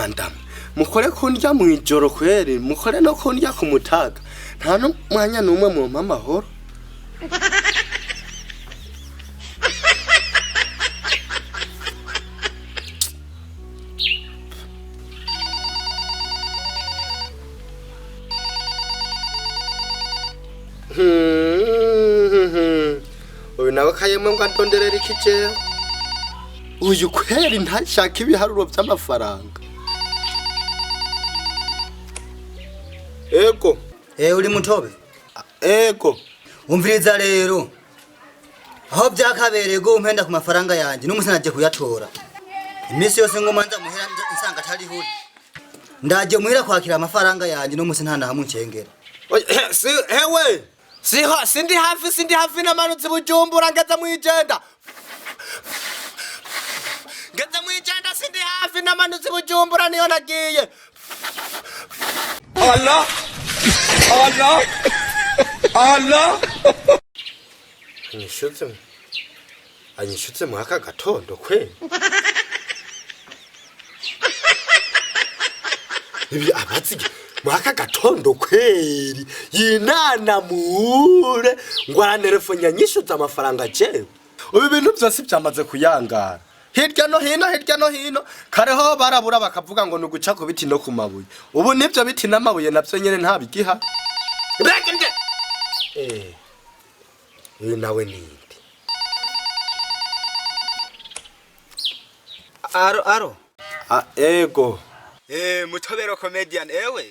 bandam mukore kundya mwijoro kweri mukore no kundya kumutaga nta no mwanya numwe mu mamahoro uyu nawe kayemwe ngo andonderera ikije uyu kweri ntashaka ibiharuro by'amafaranga ego uri Mutobe ego umviriza rero aho byakabereye go umpenda ku mafaranga yanjye n'umusi naje kuyatora imisi yose ngo manza muhera insanga atari huri ndaje muhera kwakira amafaranga yanjye n'umusi ntana hamwe ncengera si hewe sindi hafi namanutse Bujumbura ngeza mwijenda sindi hafi namanutse Bujumbura niyo nagiye Allah anyishutse mu aka gatondo kwe ibi abatsige mu aka gatondo kweri yinana mure ngo aranelefone nyishutse amafaranga jewe ubu bintu byose byamaze kuyangara hirya no hino kareho barabura bakavuga ngo nuguca ku biti no ku mabuye ubu nibyo biti n'amabuye nabyo nyene nta bigiha begende nawe ninde aro ego Mutobero comedian ewe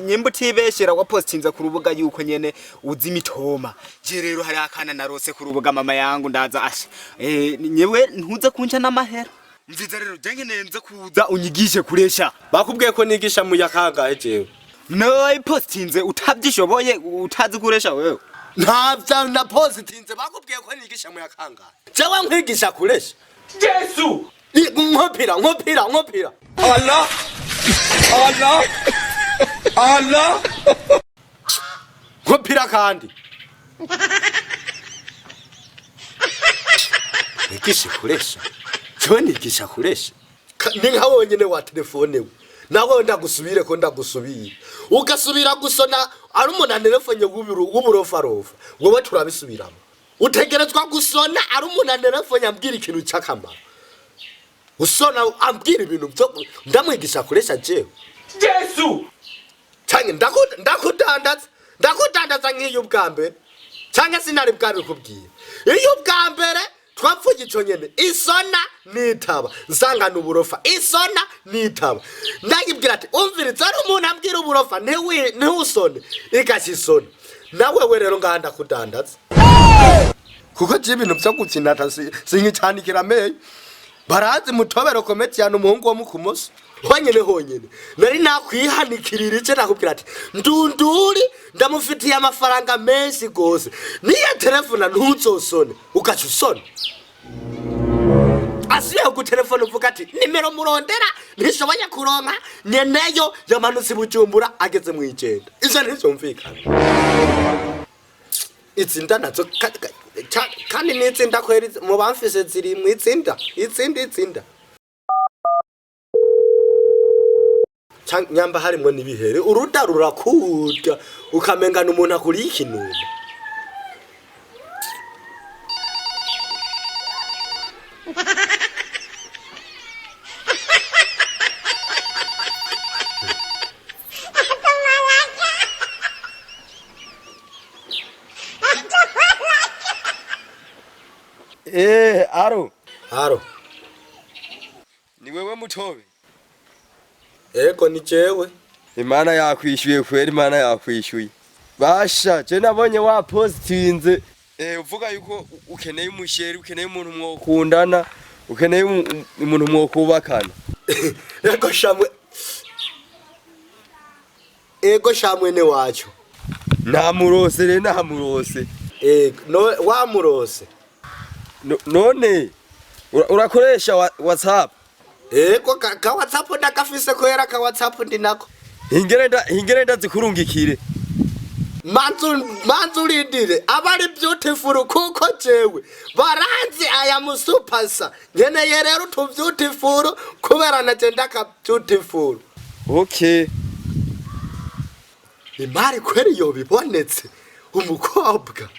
nyimba utibeshera wa postinza ku rubuga yuko nyene uzi imitoma je rero hari akana narose ku rubuga mama yangu ndaza asha nyewe ntuza kunca n'amahera mviza rero je nkenenze kuza unyigishe kuresha bakubwiye ko nigisha mu yakanga jewe no postinze utabyishoboye utazi kuresha wewe ntavya na postinze bakubwiye ko nigisha mu yakanga jewe nkwigisha kuresha Yesu nkopira Allah nkopira kandi nigisha kuresha ni nka wonyene wa telefone we nawe ndagusubire ko ndagusubira ugasubira gusona ari umuntu telefone w'uburofarofa wowe turabisubiramo utegerezwa gusona ari umuntu telefone ambwira ikintu cy'akamaro usona ambwira ibintu byo ndamwigisha kuresha jewe Yesu cyane ndakudandaza nk'iyo ubwambere cyane sinari bwabe kubwiye iyo ubwambere twapfuye ico nyene isona nitaba nsanga n'uburofa isona nitaba ndagibwira ati umviritse ari umuntu ambwira uburofa ntiwusone ikashisona nawe we rero ngahanda kudandaza kuko je ibintu byo gutsinata singicanikira meyi barazi Mutobero comedian umuhungu wo mukumoso honyene nari nakwihanikirira ice nakubwira ati ndunduri ndamufitiye amafaranga menshi gose niye telefona ntuzosone ugaca usone asiye ku telefone uvuga ati nimero murondera ntishoboye kuronka nyeneyo yamanutse Bujumbura ageze mwijenda izo ntizomvikana itsinda nazo kandi nitsinda kweri mu bamfise ziri mu itsinda nyamba harimo nibihere uruda rurakurya ukamengana umuntu akuri ikinuma aro ni wewe Mutobe ego ni jewe Imana yakwishyuye kweri Imana yakwishyuye basha je nabonye wa postinze uvuga yuko ukeneye umusheri ukeneye umuntu mwokundana ukeneye umuntu mwokubakana ego shamwe ne wacu namurose no wamurose none urakoresha WhatsApp ego ka WhatsApp ndakafise ko era ka WhatsApp ndinako ingere ndazikurungikire manzulidire abari beautiful kuko jewe baranzi aya musupasa nkeneye rero tu beautiful kubera nagenda ka beautiful. Okay. Imari kweri yo bibonetse umukobwa.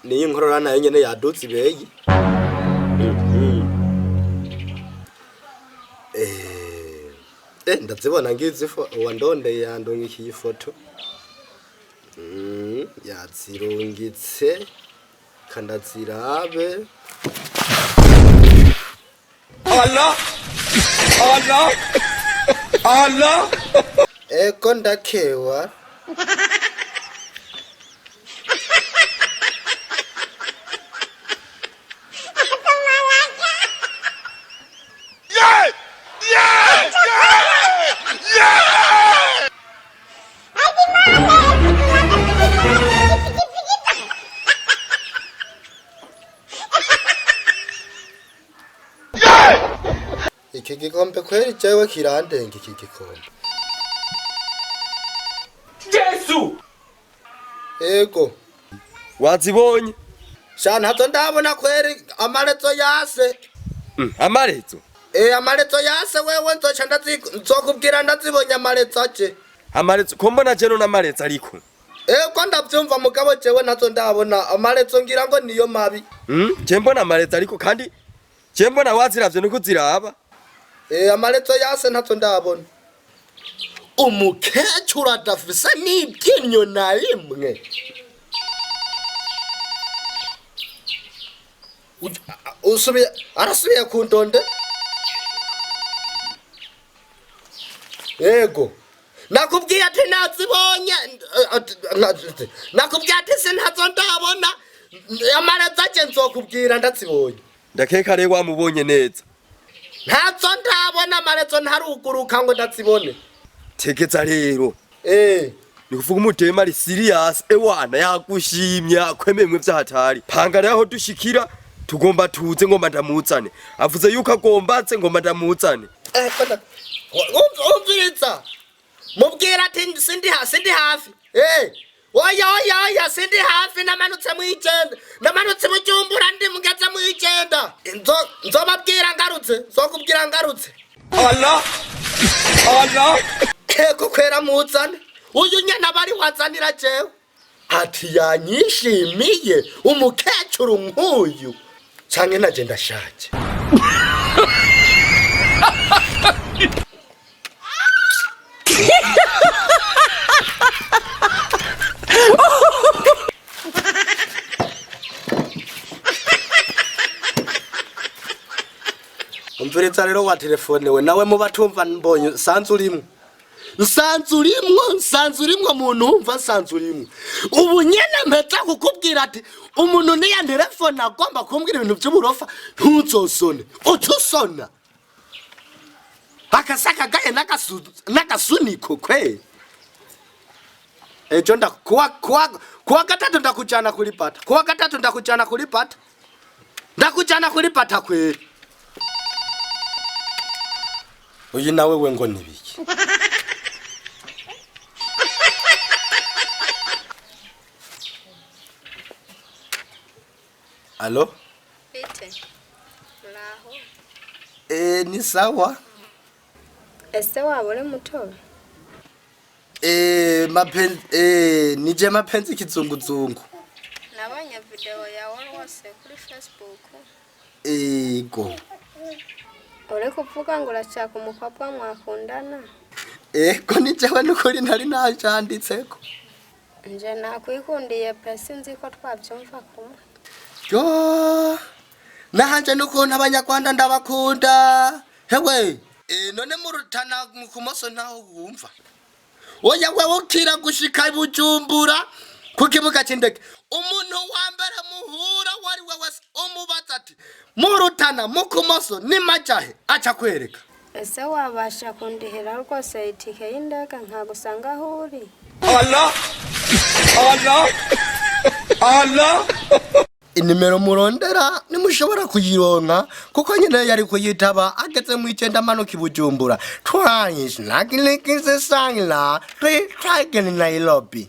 Ni inkorora nayo nyene yadutse ibeye. Ndazibona ngizi wandonde yandongikiye ifoto. Yazirungitse kandazirabe. Allah! Allah! Allah! Eko ndakewa. Iki gikombe kweri jewe kirandenga iki gikombe. Yesu! Ego. Wazibonye? Shana hato ndabona kweri amarezo yase. Amarezo? Amarezo yase wewe nzoca nzokubwira ndazibonye amarezo aje. Amarezo ko mbona jeno n'amarezo ariko. Ko ndavyumva mugabo jewe nazo ndabona amarezo ngira ngo niyo mabi. Je mbona amarezo ariko kandi je mbona waziravye nuko ziraba. Amarezo yase nazo ndabona. Umukecuru adafisa n'ibyinyo na rimwe. Arasubiye kundonde. Ego. Nakubwiye ati nazibonye. Nakubwiye ati sinazo ndabona. Amarezo aje nzokubwira ndazibonye. Ndakeka rero wamubonye neza. Ntazo ndabona amarezo ntaruguruka ngo ndazibone. Tegeza rero. Ni kuvuga umutema ari serious ewana yagushimye akwememwe vyahatari. Panga rero dushikira tugomba tuze ngomba ndamuzane. Avuze yuko agombatse ngomba ndamuzane. Umviriza. Mubwira ati sindi hafi. Oya sindi hafi namanutse mu igenda. Namanutse mu cyumbura ndi mugeze mu igenda. Nzobabwira ngarutse, nzokubwira ngarutse. Allah! Allah! Eko kwera muzane. Uyu nyana bari wazanira jewe. Ati yanyishimiye umukecuru nk'uyu. Canke naje ndashaje. Umviriza rero wa telefone we nawe mubatumva mbonye sanzurimwe. Nsanzurimwe muntu umva nsanzurimwe. Ubu nyene mpeta kukubwira ati umuntu niya telefone agomba kumbwira ibintu by'uburofa ntuzosone. Utusona. Akasaka gaye nakasuniko kwe. Ejo kuwa gatatu ndakujana kulipata. Kuwa gatatu ndakujana kulipata. Ndakujana kulipata kweli. Uyu nawe we ngo nibiki. Alo? Bite. Muraho. Ni sawa. Ese wabone mutobe? Nije mapenzi kizunguzungu. Nabonye video yawe wose kuri Facebook. Ego. Uri kuvuga ngo urashaka umukobwa mwakundana? Ko nijewe nukuri ntari najanditseko. Nje nakwikundiye pe sinzi ko twabyumva kumwe. Yo. Nahanje nukuntu abanyarwanda ndabakunda. Hewe. None murutana kumoso ntaho wumva. Oya wewe ukira gushika Bujumbura ku kibuga cy'indege. Umuntu wa mbere muhura wari wewe umubaza ati murutana mukumoso ni majahe acha kwereka. Ese wabasha kundihira rwose itike y'indege nkagusanga aho uri? Allah! Allah! Allah! inimero murondera nimushobora kuyironka kuko nyine yari kuyitaba ageze mu icenda manuka i Bujumbura twice like sangla try again in Nairobi